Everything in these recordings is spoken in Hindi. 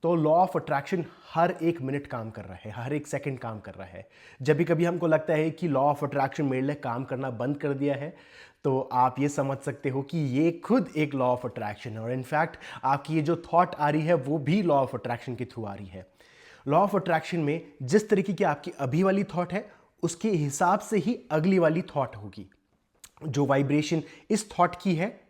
तो लॉ ऑफ अट्रैक्शन हर एक मिनट काम कर रहा है, हर एक सेकंड काम कर रहा है। जब भी कभी हमको लगता है कि लॉ ऑफ अट्रैक्शन मेरे लिए काम करना बंद कर दिया है, तो आप ये समझ सकते हो कि ये खुद एक लॉ ऑफ अट्रैक्शन है, और इनफैक्ट आपकी ये जो थॉट आ रही है वो भी लॉ ऑफ अट्रैक्शन के थ्रू आ रही है। लॉ ऑफ अट्रैक्शन में जिस तरीके की आपकी अभी वाली थॉट है, उसके हिसाब से ही अगली वाली थॉट होगी। जो वाइब्रेशन इस थॉट की है,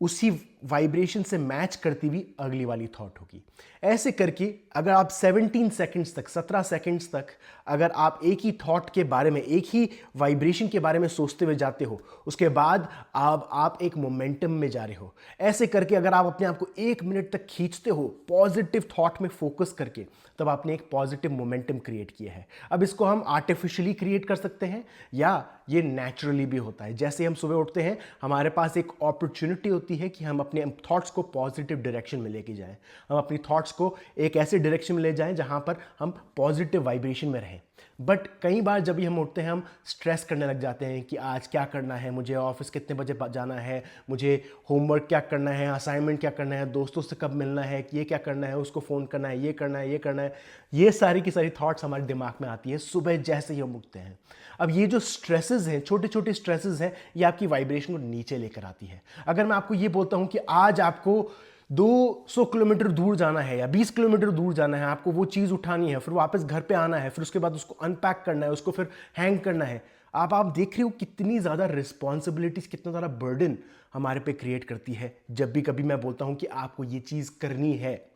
उसी वाइब्रेशन से मैच करती हुई अगली वाली थॉट होगी। ऐसे करके अगर आप 17 सेकंड्स तक, 17 सेकंड्स तक अगर आप एक ही थॉट के बारे में, एक ही वाइब्रेशन के बारे में सोचते हुए जाते हो, उसके बाद आप एक मोमेंटम में जा रहे हो। ऐसे करके अगर आप अपने आप को 1 मिनट तक खींचते हो पॉजिटिव थॉट में फोकस करके, तब आपने एक पॉजिटिव मोमेंटम क्रिएट किया है। अब इसको हम आर्टिफिशियली क्रिएट कर सकते हैं या ये नेचुरली भी होता है। जैसे हम सुबह उठते हैं, हमारे पास एक अपॉर्चुनिटी होती है कि हम अपने थॉट्स को पॉजिटिव डायरेक्शन में लेके जाएं, हम अपनी थॉट्स को एक ऐसे डायरेक्शन में ले जाएं जहां पर हम पॉजिटिव वाइब्रेशन में रहें। बट कई बार जब भी हम उठते हैं, हम स्ट्रेस करने लग जाते हैं कि आज क्या करना है, मुझे ऑफिस कितने बजे जाना है, मुझे होमवर्क क्या करना है, असाइनमेंट क्या करना है, दोस्तों से कब मिलना है, ये क्या करना है, उसको फ़ोन करना है, ये करना है, ये करना है। ये सारी की सारी थॉट्स हमारे दिमाग में आती है सुबह जैसे ही हम उठते हैं। अब ये जो स्ट्रेसेस हैं, छोटे छोटे स्ट्रेसेस हैं, ये आपकी वाइब्रेशन को नीचे लेकर आती है। अगर मैं आपको ये बोलता हूँ कि आज आपको 200 किलोमीटर दूर जाना है या 20 किलोमीटर दूर जाना है, आपको वो चीज़ उठानी है, फिर वापस घर पे आना है, फिर उसके बाद उसको अनपैक करना है, उसको फिर हैंग करना है। आप देख रहे हो कितनी ज़्यादा रिस्पॉन्सिबिलिटीज़, कितना ज़्यादा बर्डन हमारे पे क्रिएट करती है जब भी कभी मैं बोलता हूँ कि आपको ये चीज़ करनी है।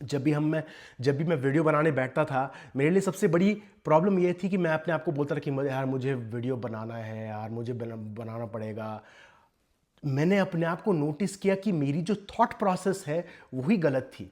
जब भी मैं वीडियो बनाने बैठता था, मेरे लिए सबसे बड़ी प्रॉब्लम ये थी कि मैं अपने आप को बोलता था कि यार मुझे वीडियो बनाना है, यार मुझे बनाना पड़ेगा। मैंने अपने आप को नोटिस किया कि मेरी जो थॉट प्रोसेस है वही गलत थी।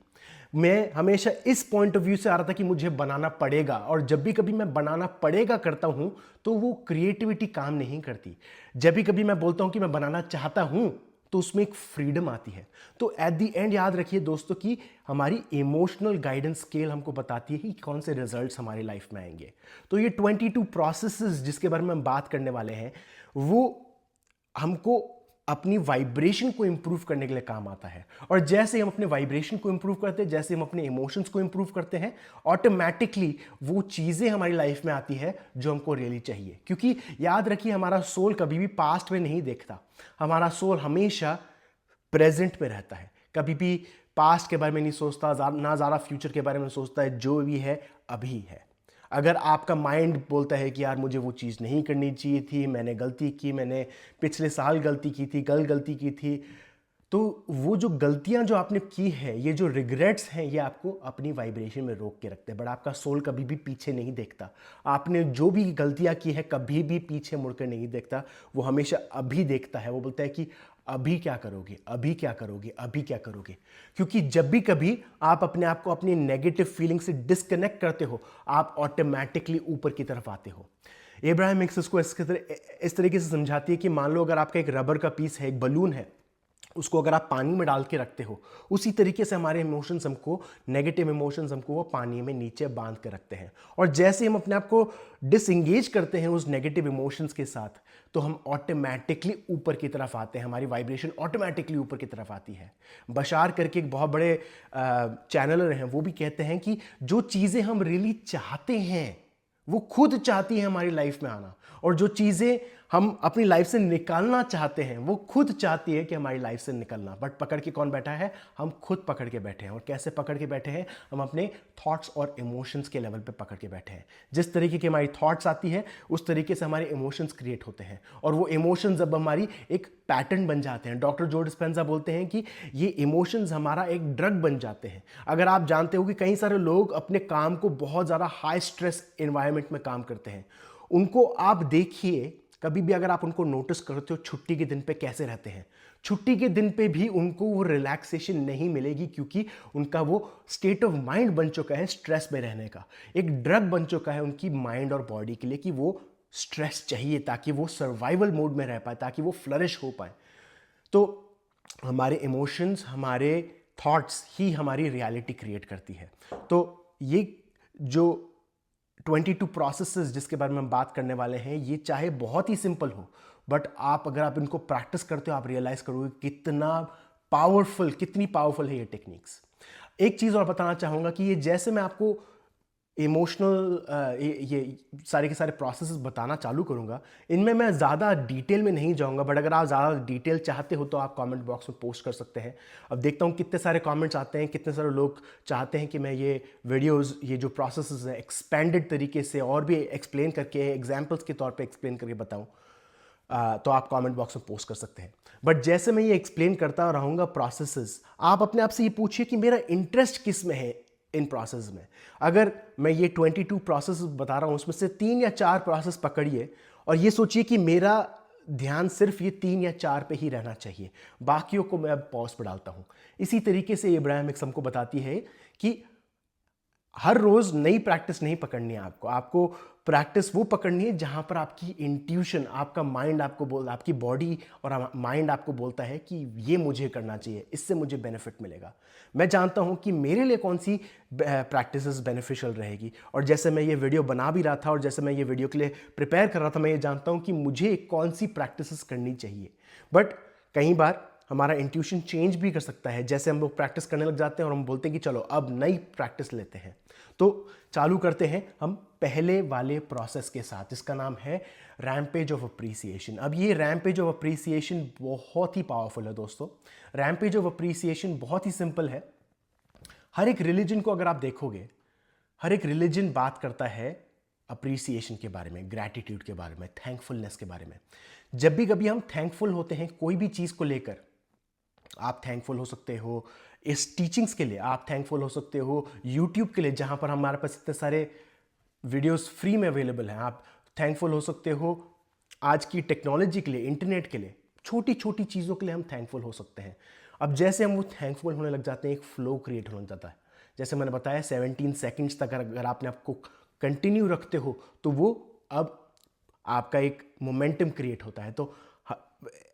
मैं हमेशा इस पॉइंट ऑफ व्यू से आ रहा था कि मुझे बनाना पड़ेगा, और जब भी कभी मैं बनाना पड़ेगा करता हूं तो वो क्रिएटिविटी काम नहीं करती। जब भी कभी मैं बोलता हूं कि मैं बनाना चाहता हूं, तो उसमें एक फ्रीडम आती है। तो एट द एंड याद रखिए दोस्तों कि हमारी इमोशनल गाइडेंस स्केल हमको बताती है कि कौन से रिजल्ट्स हमारी लाइफ में आएंगे। तो ये 22 प्रोसेसेस जिसके बारे में हम बात करने वाले हैं, वो हमको अपनी वाइब्रेशन को इंप्रूव करने के लिए काम आता है। और जैसे हम अपने वाइब्रेशन को इंप्रूव करते हैं, जैसे हम अपने इमोशंस को इंप्रूव करते हैं, ऑटोमेटिकली वो चीज़ें हमारी लाइफ में आती है जो हमको रियली चाहिए। क्योंकि याद रखिए, हमारा सोल कभी भी पास्ट में नहीं देखता, हमारा सोल हमेशा प्रेजेंट में रहता है। कभी भी पास्ट के बारे में नहीं सोचता, ना ज़्यादा फ्यूचर के बारे में सोचता है। जो भी है अभी है। अगर आपका माइंड बोलता है कि यार मुझे वो चीज़ नहीं करनी चाहिए थी, मैंने गलती की, मैंने पिछले साल गलती की थी, कल गलती की थी, तो वो जो गलतियां जो आपने की है, ये जो रिग्रेट्स हैं, ये आपको अपनी वाइब्रेशन में रोक के रखते हैं। बट आपका सोल कभी भी पीछे नहीं देखता। आपने जो भी गलतियां की है कभी भी पीछे मुड़कर नहीं देखता, वो हमेशा अभी देखता है। वो बोलता है कि अभी क्या करोगे, अभी क्या करोगे, अभी क्या करोगे। क्योंकि जब भी कभी आप अपने आप को अपनी नेगेटिव फीलिंग से डिस्कनेक्ट करते हो, आप ऑटोमेटिकली ऊपर की तरफ आते हो। एब्राहम हिक्स इसको इस तरीके से समझाती है कि मान लो अगर आपका एक रबर का पीस है, एक बलून है, उसको अगर आप पानी में डाल के रखते हो, उसी तरीके से हमारे इमोशंस हमको, नेगेटिव इमोशंस हमको वो पानी में नीचे बांध के रखते हैं। और जैसे हम अपने आप को डिसएंगेज करते हैं उस नेगेटिव इमोशंस के साथ, तो हम ऑटोमेटिकली ऊपर की तरफ आते हैं, हमारी वाइब्रेशन ऑटोमेटिकली ऊपर की तरफ आती है। बशार करके एक बहुत बड़े चैनलर हैं, वो भी कहते हैं कि जो चीज़ें हम रियली चाहते हैं वो खुद चाहती है हमारी लाइफ में आना, और जो चीज़ें हम अपनी लाइफ से निकालना चाहते हैं वो खुद चाहती है कि हमारी लाइफ से निकलना। बट पकड़ के कौन बैठा है? हम खुद पकड़ के बैठे हैं। और कैसे पकड़ के बैठे हैं? हम अपने थॉट्स और इमोशंस के लेवल पे पकड़ के बैठे हैं। जिस तरीके की हमारी थॉट्स आती है, उस तरीके से हमारे इमोशंस क्रिएट होते हैं, और वो इमोशंस अब हमारी एक पैटर्न बन जाते हैं। डॉक्टर जो डिस्पेंजा बोलते हैं कि ये इमोशंस हमारा एक ड्रग बन जाते हैं। अगर आप जानते हो कि कई सारे लोग अपने काम को बहुत ज़्यादा हाई स्ट्रेस एनवायरनमेंट में काम करते हैं, उनको आप देखिए, कभी भी अगर आप उनको नोटिस करते हो छुट्टी के दिन पे कैसे रहते हैं, छुट्टी के दिन पे भी उनको वो रिलैक्सेशन नहीं मिलेगी, क्योंकि उनका वो स्टेट ऑफ माइंड बन चुका है स्ट्रेस में रहने का। एक ड्रग बन चुका है उनकी माइंड और बॉडी के लिए कि वो स्ट्रेस चाहिए ताकि वो सर्वाइवल मोड में रह पाए, ताकि वो फ्लरिश हो पाए। तो हमारे इमोशंस, हमारे थॉट्स ही हमारी रियलिटी क्रिएट करती है। तो ये जो 22 प्रोसेसेस जिसके बारे में हम बात करने वाले हैं, ये चाहे बहुत ही सिंपल हो, बट अगर आप इनको प्रैक्टिस करते हो, आप रियलाइज करोगे कितनी पावरफुल है ये टेक्निक्स। एक चीज़ और बताना चाहूँगा कि ये जैसे मैं आपको इमोशनल ये सारे के सारे प्रोसेसेस बताना चालू करूँगा, इनमें मैं ज़्यादा डिटेल में नहीं जाऊँगा, बट अगर आप ज़्यादा डिटेल चाहते हो तो आप कमेंट बॉक्स में पोस्ट कर सकते हैं। अब देखता हूँ कितने सारे कमेंट्स आते हैं, कितने सारे लोग चाहते हैं कि मैं ये वीडियोज़, ये जो प्रोसेसेस हैं एक्सपेंडेड तरीके से और भी एक्सप्लेन करके, एग्जाम्पल्स के तौर पर एक्सप्लेन करके बताऊँ। तो आप कमेंट बॉक्स में पोस्ट कर सकते हैं। बट जैसे मैं ये एक्सप्लेन करता रहूँगा प्रोसेसेस, आप अपने आप से ये पूछिए कि मेरा इंटरेस्ट किस में है इन प्रोसेस में। अगर मैं ये 22 प्रोसेस बता रहा हूँ, उसमें से 3 या 4 प्रोसेस पकड़िए और ये सोचिए कि मेरा ध्यान सिर्फ ये 3 या 4 पे ही रहना चाहिए, बाकियों को मैं अब पॉज पर डालता हूँ। इसी तरीके से एब्राहमिक्स हमको बताती है कि हर रोज नई प्रैक्टिस नहीं पकड़नी है आपको प्रैक्टिस वो पकड़नी है जहां पर आपकी इंट्यूशन, आपका माइंड आपकी बॉडी और माइंड आपको बोलता है कि ये मुझे करना चाहिए, इससे मुझे बेनिफिट मिलेगा। मैं जानता हूं कि मेरे लिए कौन सी प्रैक्टिसेस बेनिफिशियल रहेगी, और जैसे मैं ये वीडियो बना भी रहा था और जैसे मैं ये वीडियो के लिए प्रिपेयर कर रहा था, मैं ये जानता हूं कि मुझे कौन सी प्रैक्टिसेस करनी चाहिए। बट कई बार हमारा इंट्यूशन चेंज भी कर सकता है। जैसे हम लोग प्रैक्टिस करने लग जाते हैं और हम बोलते हैं कि चलो अब नई प्रैक्टिस लेते हैं, तो चालू करते हैं हम पहले वाले प्रोसेस के साथ, जिसका नाम है रैम्पेज ऑफ अप्रिसिएशन। अब ये रैम्पेज ऑफ अप्रिसिएशन बहुत ही पावरफुल है दोस्तों। रैम्पेज ऑफ अप्रिसिएशन बहुत ही सिंपल है। हर एक रिलीजन को अगर आप देखोगे, हर एक रिलीजन बात करता है अप्रिसिएशन के बारे में, ग्रैटिट्यूड के बारे में, थैंकफुलनेस के बारे में। जब भी कभी हम थैंकफुल होते हैं कोई भी चीज़ को लेकर, आप थैंकफुल हो सकते हो इस टीचिंग्स के लिए, आप थैंकफुल हो सकते हो यूट्यूब के लिए जहां पर हमारे पास इतने सारे वीडियोस फ्री में अवेलेबल हैं, आप थैंकफुल हो सकते हो आज की टेक्नोलॉजी के लिए, इंटरनेट के लिए, छोटी छोटी चीज़ों के लिए हम थैंकफुल हो सकते हैं। अब जैसे हम वो थैंकफुल होने लग जाते हैं, एक फ्लो क्रिएट होने लग जाता है। जैसे मैंने बताया 17 सेकंड्स तक अगर आपने आपको कंटिन्यू रखते हो तो वो अब आपका एक मोमेंटम क्रिएट होता है। तो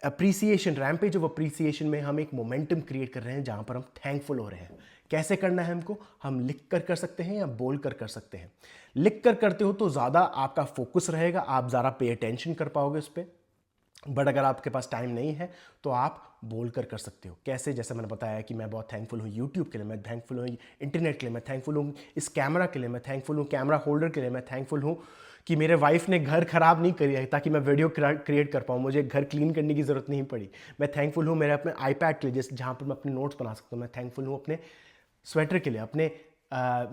अप्रिसिएशन, रैम्पेज ऑफ अप्रिसिएशन में हम एक मोमेंटम क्रिएट कर रहे हैं जहां पर हम थैंकफुल हो रहे हैं। कैसे करना है हमको? हम लिख कर सकते हैं या बोल कर सकते हैं। लिख कर करते हो तो ज़्यादा आपका फोकस रहेगा, आप ज़्यादा पे अटेंशन कर पाओगे उस पर। बट अगर आपके पास टाइम नहीं है तो आप बोल कर सकते हो। कैसे? जैसे मैंने बताया कि मैं बहुत थैंकफुल हूँ यूट्यूब के लिए, मैं थैंकफुल हूँ इंटरनेट के लिए, मैं थैंकफुल हूँ इस कैमरा के लिए, मैं थैंकफुल हूँ कैमरा होल्डर के लिए, मैं थैंकफुल हूँ कि मेरे वाइफ ने घर खराब नहीं करी है ताकि मैं वीडियो क्रिएट कर पाऊँ, मुझे घर क्लीन करने की ज़रूरत नहीं पड़ी। मैं थैंकफुल हूँ मेरे अपने आईपैड के लिए, जैसे जहाँ पर मैं अपने नोट्स बना सकता हूँ। मैं थैंकफुल हूँ अपने स्वेटर के लिए, अपने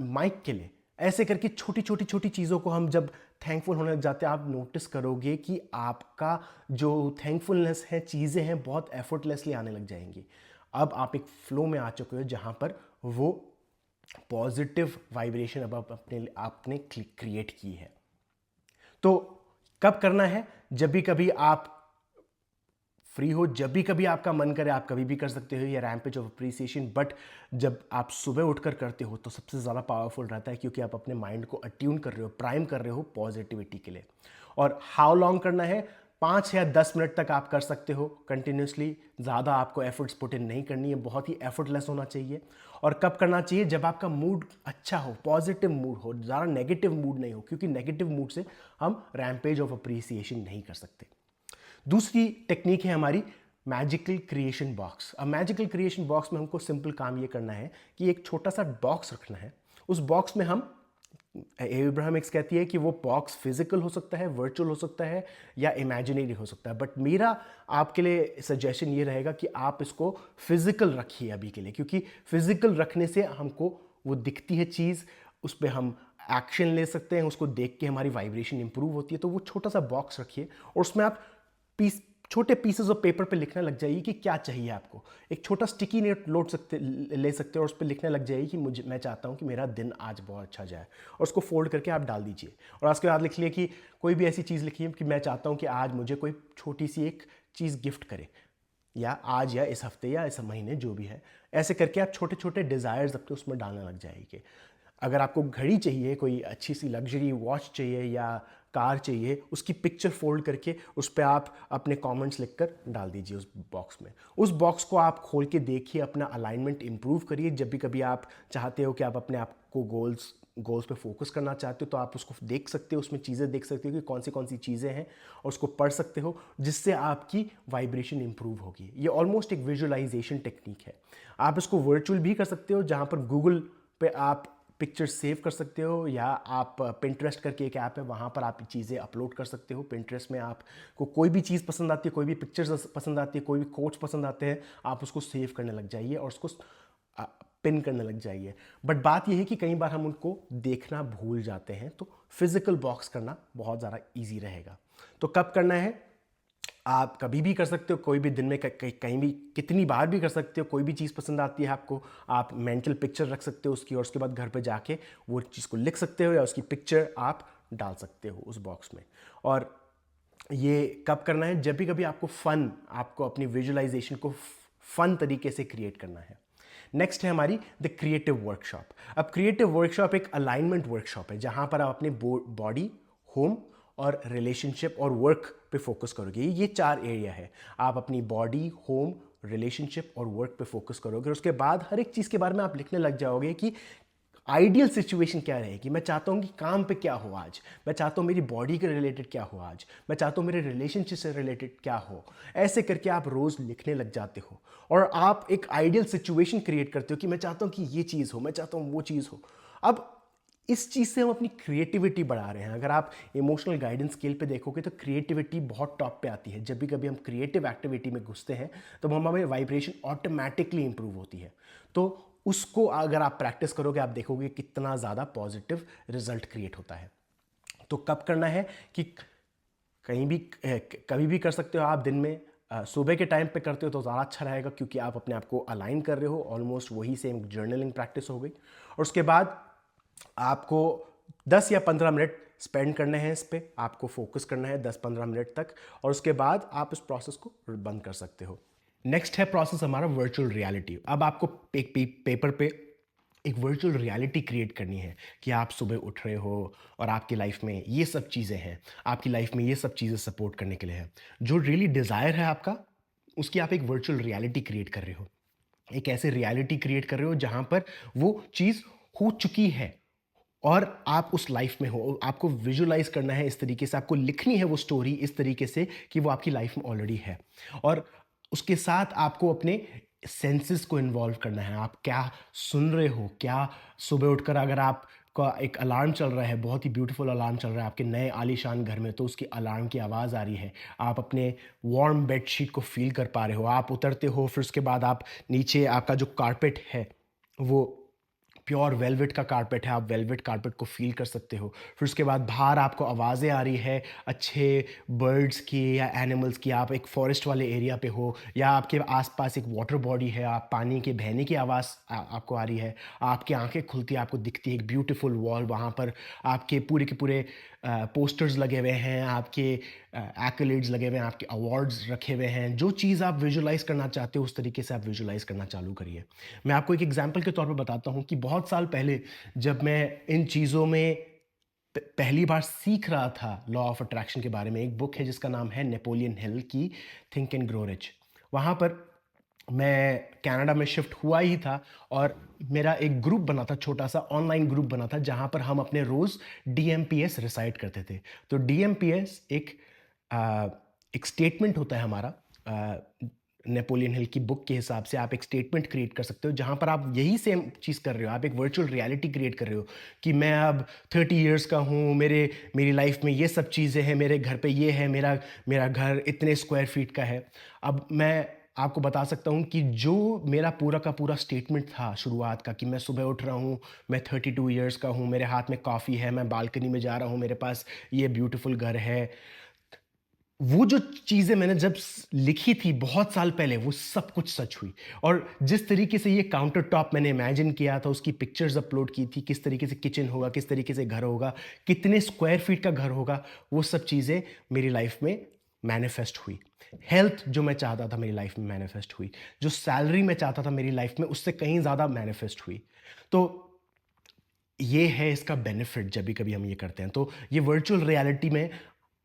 माइक के लिए। ऐसे करके छोटी छोटी छोटी चीज़ों को हम जब थैंकफुल होने लग जाते हैं, आप नोटिस करोगे कि आपका जो थैंकफुलनेस है, चीज़ें हैं, बहुत एफर्टलेसली आने लग जाएंगी। अब आप एक फ्लो में आ चुके हो जहाँ पर वो पॉजिटिव वाइब्रेशन अब आपने क्रिएट की है। तो कब करना है? जब भी कभी आप फ्री हो, जब भी कभी आपका मन करे आप कभी भी कर सकते हो ये रैम्पेज ऑफ अप्रिसिएशन। बट जब आप सुबह उठकर करते हो तो सबसे ज़्यादा पावरफुल रहता है, क्योंकि आप अपने माइंड को अट्यून कर रहे हो, प्राइम कर रहे हो पॉजिटिविटी के लिए। और हाउ लॉन्ग करना है? 5 या 10 मिनट तक आप कर सकते हो कंटिन्यूसली। ज़्यादा आपको एफर्ट्स पुट इन नहीं करनी है, बहुत ही एफर्टलेस होना चाहिए। और कब करना चाहिए? जब आपका मूड अच्छा हो, पॉजिटिव मूड हो, ज़्यादा नेगेटिव मूड नहीं हो, क्योंकि नेगेटिव मूड से हम रैम्पेज ऑफ अप्रिसिएशन नहीं कर सकते। दूसरी टेक्निक है हमारी मैजिकल क्रिएशन बॉक्स। अब मैजिकल क्रिएशन बॉक्स में हमको सिंपल काम ये करना है कि एक छोटा सा बॉक्स रखना है। उस बॉक्स में हम, एब्राहमिक्स कहती है कि वो बॉक्स फिजिकल हो सकता है, वर्चुअल हो सकता है या इमेजिनरी हो सकता है। बट मेरा आपके लिए सजेशन ये रहेगा कि आप इसको फिजिकल रखिए अभी के लिए, क्योंकि फिजिकल रखने से हमको वो दिखती है चीज़, उस पर हम एक्शन ले सकते हैं, उसको देख के हमारी वाइब्रेशन इंप्रूव होती है। तो वो छोटा सा बॉक्स रखिए और उसमें आप छोटे पीसेस ऑफ पेपर पे लिखने लग जाइए कि क्या चाहिए आपको। एक छोटा स्टिकी नोट ले सकते हो और उस पर लिखने लग जाइए कि मैं चाहता हूँ कि मेरा दिन आज बहुत अच्छा जाए, और उसको फोल्ड करके आप डाल दीजिए। और उसके बाद लिख लिए कि कोई भी ऐसी चीज़ लिखिए कि मैं चाहता हूँ कि आज मुझे कोई छोटी सी एक चीज़ गिफ्ट करे, या आज या इस हफ्ते या इस महीने, जो भी है। ऐसे करके आप छोटे छोटे डिज़ायर्स अपने उसमें डालने लग जाएंगे। अगर आपको घड़ी चाहिए, कोई अच्छी सी लग्जरी वॉच चाहिए या कार चाहिए, उसकी पिक्चर फोल्ड करके उस पर आप अपने कमेंट्स लिखकर डाल दीजिए उस बॉक्स में। उस बॉक्स को आप खोल के देखिए, अपना अलाइनमेंट इंप्रूव करिए। जब भी कभी आप चाहते हो कि आप अपने आप को गोल्स पे फोकस करना चाहते हो, तो आप उसको देख सकते हो, उसमें चीज़ें देख सकते हो कि कौन सी चीज़ें हैं, और उसको पढ़ सकते हो, जिससे आपकी वाइब्रेशन इंप्रूव होगी। ये ऑलमोस्ट एक विजुअलाइजेशन टेक्निक है। आप इसको वर्चुअल भी कर सकते हो, जहाँ पर गूगल पे आप पिक्चर सेव कर सकते हो, या आप पिंटरेस्ट करके एक ऐप है, वहाँ पर आप चीज़ें अपलोड कर सकते हो। पिंटरेस्ट में आपको कोई भी चीज़ पसंद आती है, कोई भी पिक्चर्स पसंद आती है, कोई भी कोट्स पसंद आते हैं, आप उसको सेव करने लग जाइए और उसको पिन करने लग जाइए। बट बात यह है कि कई बार हम उनको देखना भूल जाते हैं, तो फिजिकल बॉक्स करना बहुत ज़्यादा ईजी रहेगा। तो कब करना है? आप कभी भी कर सकते हो, कोई भी दिन में कहीं भी कितनी बार भी कर सकते हो। कोई भी चीज़ पसंद आती है आपको, आप मेंटल पिक्चर रख सकते हो उसकी, और उसके बाद घर पे जाके वो चीज़ को लिख सकते हो, या उसकी पिक्चर आप डाल सकते हो उस बॉक्स में। और ये कब करना है? जब भी कभी आपको अपनी विजुअलाइजेशन को फन तरीके से क्रिएट करना है। नेक्स्ट है हमारी द क्रिएटिव वर्कशॉप। अब क्रिएटिव वर्कशॉप एक अलाइनमेंट वर्कशॉप है, जहां पर आप अपने बॉडी, होम और रिलेशनशिप और वर्क पे फोकस करोगे। ये 4 एरिया है। आप अपनी बॉडी, होम, रिलेशनशिप और वर्क पे फोकस करोगे। उसके बाद हर एक चीज़ के बारे में आप लिखने लग जाओगे कि आइडियल सिचुएशन क्या रहेगी। मैं चाहता हूँ कि काम पे क्या हो आज, मैं चाहता हूँ मेरी बॉडी के रिलेटेड क्या हो आज, मैं चाहता हूँ मेरे रिलेशनशिप से रिलेटेड क्या हो। ऐसे करके आप रोज़ लिखने लग जाते हो, और आप एक आइडियल सिचुएशन क्रिएट करते हो कि मैं चाहता हूँ कि ये चीज़ हो, मैं चाहता हूँ वो चीज़ हो। अब इस चीज़ से हम अपनी क्रिएटिविटी बढ़ा रहे हैं। अगर आप इमोशनल गाइडेंस स्केल पे देखोगे तो क्रिएटिविटी बहुत टॉप पे आती है। जब भी कभी हम क्रिएटिव एक्टिविटी में घुसते हैं, तो हमारी वाइब्रेशन ऑटोमेटिकली इंप्रूव होती है। तो उसको अगर आप प्रैक्टिस करोगे, आप देखोगे कितना ज़्यादा पॉजिटिव रिजल्ट क्रिएट होता है। तो कब करना है? कि कहीं भी कभी भी कर सकते हो आप। दिन में सुबह के टाइम पे करते हो तो ज़्यादा अच्छा रहेगा, क्योंकि आप अपने आप को अलाइन कर रहे हो। ऑलमोस्ट वही सेम जर्नलिंग प्रैक्टिस हो गई। और उसके बाद आपको 10 या 15 मिनट स्पेंड करने हैं इस पे, आपको फोकस करना है 10-15 मिनट तक, और उसके बाद आप इस प्रोसेस को बंद कर सकते हो। नेक्स्ट है प्रोसेस हमारा वर्चुअल रियलिटी। अब आपको पेपर पे एक वर्चुअल रियलिटी क्रिएट करनी है कि आप सुबह उठ रहे हो और आपकी लाइफ में ये सब चीज़ें हैं, आपकी लाइफ में ये सब चीज़ें सपोर्ट करने के लिए है। जो रियली डिज़ायर है आपका, उसकी आप एक वर्चुअल रियलिटी क्रिएट कर रहे हो। एक ऐसे रियलिटी क्रिएट कर रहे हो जहाँ पर वो चीज़ हो चुकी है, और आप उस लाइफ में हो। आपको विजुलाइज करना है इस तरीके से, आपको लिखनी है वो स्टोरी इस तरीके से कि वो आपकी लाइफ में ऑलरेडी है। और उसके साथ आपको अपने सेंसेस को इन्वॉल्व करना है। आप क्या सुन रहे हो, क्या सुबह उठकर अगर आप का एक अलार्म चल रहा है, बहुत ही ब्यूटीफुल अलार्म चल रहा है आपके नए आलीशान घर में, तो उसकी अलार्म की आवाज़ आ रही है। आप अपने वार्म बेडशीट को फील कर पा रहे हो। आप उतरते हो, फिर उसके बाद आप नीचे, आपका जो कारपेट है वो प्योर वेलवेट का कारपेट है, आप वेलवेट कारपेट को फील कर सकते हो। फिर उसके बाद बाहर आपको आवाज़ें आ रही है अच्छे बर्ड्स की या एनिमल्स की। आप एक फॉरेस्ट वाले एरिया पे हो, या आपके आसपास एक वाटर बॉडी है, आप पानी के बहने की आवाज़ आपको आ रही है। आपकी आंखें खुलती है, आपको दिखती है एक ब्यूटीफुल वॉल, वहाँ पर आपके पूरे के पूरे पोस्टर्स लगे हुए हैं, आपके एक्कलेड्स लगे हुए हैं, आपके अवार्ड्स रखे हुए हैं। जो चीज़ आप विजुलाइज करना चाहते हो, उस तरीके से आप विजुलाइज करना चालू करिए। मैं आपको एक एग्जांपल के तौर पे बताता हूँ कि बहुत साल पहले जब मैं इन चीज़ों में पहली बार सीख रहा था लॉ ऑफ अट्रैक्शन के बारे में, एक बुक है जिसका नाम है नेपोलियन हिल की थिंक एंड ग्रो रिच। वहाँ पर मैं कनाडा में शिफ्ट हुआ ही था, और मेरा एक ग्रुप बना था, छोटा सा ऑनलाइन ग्रुप बना था, जहाँ पर हम अपने रोज़ डीएमपीएस रिसाइट करते थे। तो डीएमपीएस एक स्टेटमेंट होता है हमारा। नेपोलियन हिल की बुक के हिसाब से आप एक स्टेटमेंट क्रिएट कर सकते हो, जहाँ पर आप यही सेम चीज़ कर रहे हो। आप एक वर्चुअल रियलिटी क्रिएट कर रहे हो कि मैं अब 30 इयर्स का हूँ, मेरी लाइफ में ये सब चीज़ें हैं, मेरे घर पे ये है, मेरा घर इतने स्क्वायर फीट का है। अब मैं आपको बता सकता हूँ कि जो मेरा पूरा का पूरा स्टेटमेंट था शुरुआत का, कि मैं सुबह उठ रहा हूँ, मैं 32 इयर्स का हूँ, मेरे हाथ में कॉफ़ी है, मैं बालकनी में जा रहा हूँ, मेरे पास ये ब्यूटीफुल घर है। वो जो चीज़ें मैंने जब लिखी थी बहुत साल पहले, वो सब कुछ सच हुई। और जिस तरीके से ये काउंटर टॉप मैंने इमेजिन किया था, उसकी पिक्चर्स अपलोड की थी, किस तरीके से किचन होगा, किस तरीके से घर होगा, कितने स्क्वायर फीट का घर होगा, वो सब चीज़ें मेरी लाइफ में मैनिफेस्ट हुई। हेल्थ जो मैं चाहता था मेरी लाइफ में मैनिफेस्ट हुई। जो सैलरी मैं चाहता था मेरी लाइफ में, उससे कहीं ज़्यादा मैनिफेस्ट हुई। तो ये है इसका बेनिफिट जब भी कभी हम ये करते हैं। तो ये वर्चुअल रियलिटी में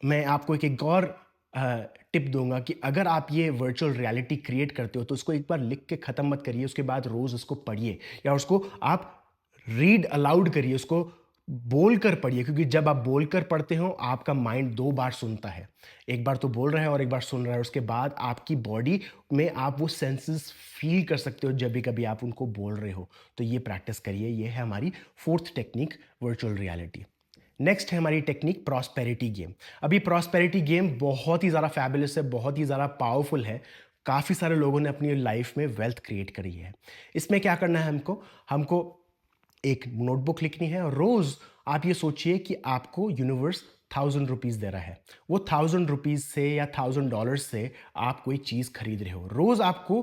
मैं आपको एक और टिप दूँगा कि अगर आप ये वर्चुअल रियलिटी क्रिएट करते हो तो उसको एक बार लिख के ख़त्म मत करिए, उसके बाद रोज़ उसको पढ़िए या उसको आप रीड अलाउड करिए, उसको बोल कर पढ़िए, क्योंकि जब आप बोल कर पढ़ते हो आपका माइंड 2 बार सुनता है। एक बार तो बोल रहा है और एक बार सुन रहा है, उसके बाद आपकी बॉडी में आप वो सेंसेस फ़ील कर सकते हो जब भी कभी आप उनको बोल रहे हो। तो ये प्रैक्टिस करिए, ये है हमारी 4th technique virtual reality. Next है हमारी टेक्निक प्रॉस्पेरिटी गेम। अब ये प्रॉस्पेरिटी गेम बहुत ही ज़्यादा फैबुलस है, बहुत ही ज़्यादा पावरफुल है। काफ़ी सारे लोगों ने अपनी लाइफ में वेल्थ क्रिएट करी है। इसमें क्या करना है हमको? हमको एक नोटबुक लिखनी है और रोज़ आप ये सोचिए कि आपको यूनिवर्स ₹1000 दे रहा है। वो ₹1000 से या $1000 से आप कोई चीज़ खरीद रहे हो। रोज़ आपको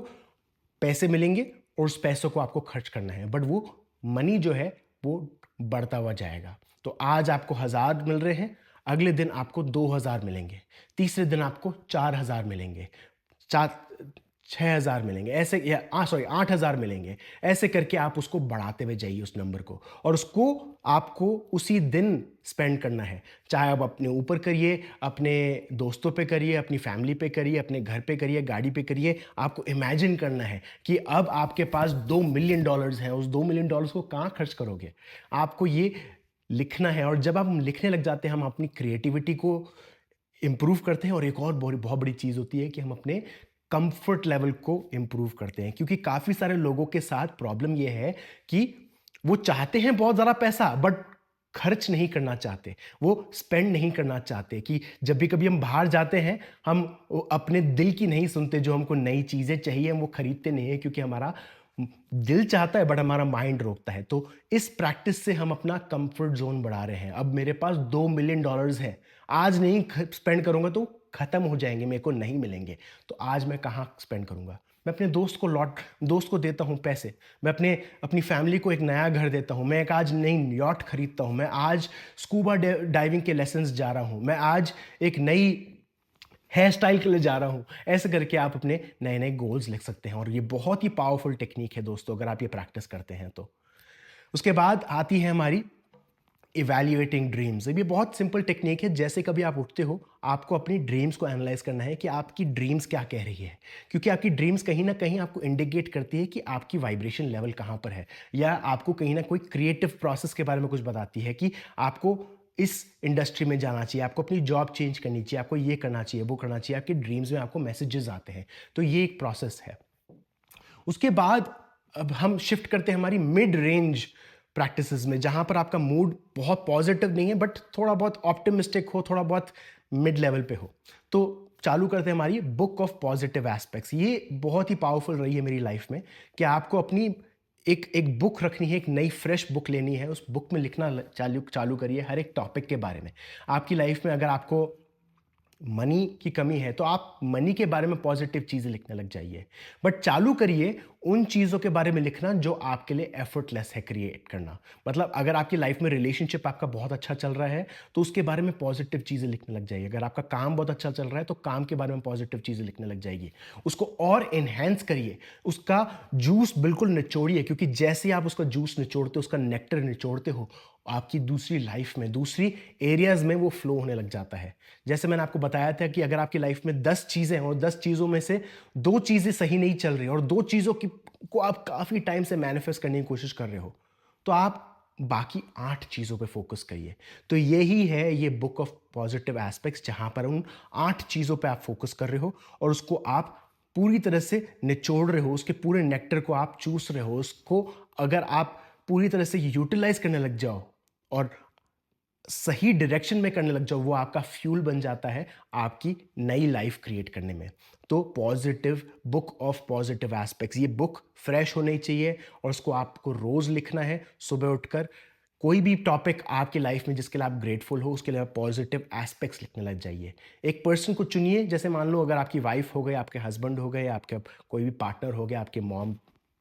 पैसे मिलेंगे और उस पैसों को आपको खर्च करना है, बट वो मनी जो है वो बढ़ता हुआ जाएगा। तो आज आपको 1000 मिल रहे हैं, अगले दिन आपको 2000 मिलेंगे, तीसरे दिन आपको 4000 मिलेंगे, चार 6000 मिलेंगे, ऐसे या सॉरी 8000 मिलेंगे। ऐसे करके आप उसको बढ़ाते हुए जाइए उस नंबर को, और उसको आपको उसी दिन स्पेंड करना है। चाहे आप अपने ऊपर करिए, अपने दोस्तों पे करिए, अपनी फैमिली पे करिए, अपने घर पे करिए, गाड़ी पे करिए। आपको इमेजिन करना है कि अब आपके पास $2 मिलियन हैं, उस $2 मिलियन को कहाँ खर्च करोगे? आपको ये लिखना है, और जब आप लिखने लग जाते हैं हम अपनी क्रिएटिविटी को इम्प्रूव करते हैं। और एक और बहुत बड़ी चीज़ होती है कि हम अपने कंफर्ट लेवल को इम्प्रूव करते हैं, क्योंकि काफ़ी सारे लोगों के साथ प्रॉब्लम ये है कि वो चाहते हैं बहुत ज़्यादा पैसा, बट खर्च नहीं करना चाहते, वो स्पेंड नहीं करना चाहते। कि जब भी कभी हम बाहर जाते हैं, हम वो अपने दिल की नहीं सुनते, जो हमको नई चीज़ें चाहिए हम वो खरीदते नहीं हैं, क्योंकि हमारा दिल चाहता है बट हमारा माइंड रोकता है। तो इस प्रैक्टिस से हम अपना कंफर्ट जोन बढ़ा रहे हैं। अब मेरे पास $2 मिलियन हैं, आज नहीं स्पेंड करूंगा तो खत्म हो जाएंगे, मेरे को नहीं मिलेंगे। तो आज मैं कहाँ स्पेंड करूंगा? मैं अपने दोस्त को देता हूँ पैसे, मैं अपनी फैमिली को एक नया घर देता हूँ, मैं एक आज नई यॉट खरीदता हूँ, मैं आज स्कूबा डाइविंग के लेसन्स जा रहा हूँ, मैं आज एक नई हेयर स्टाइल के लिए जा रहा हूँ। ऐसे करके आप अपने नए नए गोल्स लिख सकते हैं, और ये बहुत ही पावरफुल टेक्निक है दोस्तों, अगर आप ये प्रैक्टिस करते हैं तो। उसके बाद आती है हमारी इवैल्यूएटिंग ड्रीम्स। ये बहुत सिंपल टेक्निक है। जैसे कभी आप उठते हो, आपको अपनी ड्रीम्स को एनालाइज करना है कि आपकी ड्रीम्स क्या कह रही है, क्योंकि आपकी ड्रीम्स कहीं ना कहीं आपको इंडिकेट करती है कि आपकी वाइब्रेशन लेवल कहाँ पर है, या आपको कहीं ना कोई क्रिएटिव प्रोसेस के बारे में कुछ बताती है कि आपको इस इंडस्ट्री में जाना चाहिए, आपको अपनी जॉब चेंज करनी चाहिए, आपको ये करना चाहिए, वो करना चाहिए। आपके ड्रीम्स में आपको मैसेजेस आते हैं। तो ये एक प्रोसेस है। उसके बाद अब हम शिफ्ट करते हैं हमारी मिड रेंज प्रैक्टिसेस में, जहां पर आपका मूड बहुत पॉजिटिव नहीं है बट थोड़ा बहुत ऑप्टिमिस्टिक हो, थोड़ा बहुत मिड लेवल पे हो। तो चालू करते हैं हमारी बुक ऑफ पॉजिटिव एस्पेक्ट्स। ये बहुत ही पावरफुल रही है मेरी लाइफ में, कि आपको अपनी एक एक बुक रखनी है, एक नई फ्रेश बुक लेनी है, उस बुक में लिखना चालू चालू करिए हर एक टॉपिक के बारे में। आपकी लाइफ में अगर आपको मनी की कमी है तो आप मनी के बारे में पॉजिटिव चीज़ें लिखने लग जाइए, बट चालू करिए उन चीज़ों के बारे में लिखना जो आपके लिए एफर्टलेस है क्रिएट करना। मतलब अगर आपकी लाइफ में रिलेशनशिप आपका बहुत अच्छा चल रहा है तो उसके बारे में पॉजिटिव चीज़ें लिखने लग जाइए। अगर आपका काम बहुत अच्छा चल रहा है तो काम के बारे में पॉजिटिव चीज़ें लिखने लग जाइए। उसको और इन्हेंस करिए, उसका जूस बिल्कुल निचोड़िए, क्योंकि जैसे आप उसका जूस निचोड़ते हो, उसका नेक्टर निचोड़ते हो, आपकी दूसरी लाइफ में, दूसरी एरियाज में वो फ्लो होने लग जाता है। जैसे मैंने आपको बताया था कि अगर आपकी लाइफ में 10 चीज़ें हैं और 10 चीज़ों में से 2 चीज़ें सही नहीं चल रही और 2 चीज़ों की को आप काफ़ी टाइम से मैनिफेस्ट करने की कोशिश कर रहे हो, तो आप बाकी 8 चीज़ों पे फोकस करिए। तो यही है ये बुक ऑफ पॉजिटिव एस्पेक्ट्स, जहाँ पर उन 8 चीज़ों पे आप फोकस कर रहे हो और उसको आप पूरी तरह से निचोड़ रहे हो, उसके पूरे नेक्टर को आप चूस रहे हो। उसको अगर आप पूरी तरह से यूटिलाइज करने लग जाओ और सही डायरेक्शन में करने लग जाओ, वो आपका फ्यूल बन जाता है आपकी नई लाइफ क्रिएट करने में। तो positive book of positive aspects, ये बुक फ्रेश होनी चाहिए और उसको आपको रोज लिखना है सुबह उठकर। कोई भी टॉपिक आपकी लाइफ में जिसके लिए आप ग्रेटफुल हो, उसके लिए आप पॉजिटिव एस्पेक्ट्स लिखने लग जाइए। एक पर्सन को चुनिए, जैसे मान लो अगर आपकी वाइफ हो गए, आपके हस्बैंड हो गए, आपका कोई भी पार्टनर हो गया, आपके मॉम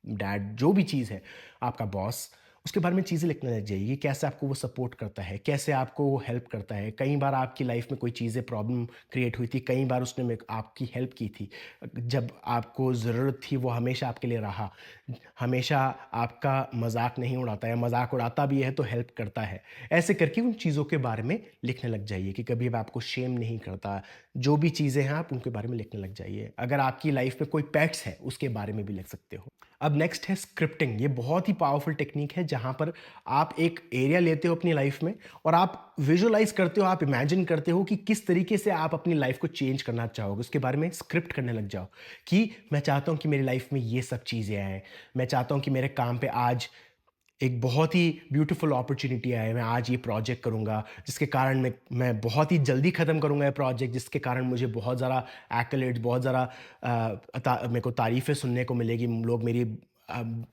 डैड, जो भी चीज़ है, आपका बॉस, उसके बारे में चीज़ें लिखने लग जाइए कि कैसे आपको वो सपोर्ट करता है, कैसे आपको वो हेल्प करता है। कई बार आपकी लाइफ में कोई चीज़ें प्रॉब्लम क्रिएट हुई थी, कई बार उसने आपकी हेल्प की थी। जब आपको ज़रूरत थी वो हमेशा आपके लिए रहा। हमेशा आपका मज़ाक नहीं उड़ाता है, मज़ाक उड़ाता भी है तो हेल्प करता है। ऐसे करके उन चीज़ों के बारे में लिखने लग जाइए कि कभी अब आपको शेम नहीं करता। जो भी चीज़ें हैं आप उनके बारे में लिखने लग जाइए। अगर आपकी लाइफ में कोई पेट्स है उसके बारे में भी लिख सकते हो। अब नेक्स्ट है स्क्रिप्टिंग। ये बहुत ही पावरफुल टेक्निक है जहाँ पर आप एक एरिया लेते हो अपनी लाइफ में और आप विजुअलाइज करते हो, आप इमेजिन करते हो कि किस तरीके से आप अपनी लाइफ को चेंज करना चाहोगे। उसके बारे में स्क्रिप्ट करने लग जाओ कि मैं चाहता हूँ कि मेरी लाइफ में ये सब चीज़ें आएँ। मैं चाहता हूँ कि मेरे काम पे आज एक बहुत ही ब्यूटीफुल अपॉर्चुनिटी है, मैं आज ये प्रोजेक्ट करूँगा जिसके कारण मैं बहुत ही जल्दी ख़त्म करूँगा ये प्रोजेक्ट, जिसके कारण मुझे बहुत ज़्यादा एक्कलेड्स, बहुत ज़्यादा मेरे को तारीफ़ें सुनने को मिलेगी।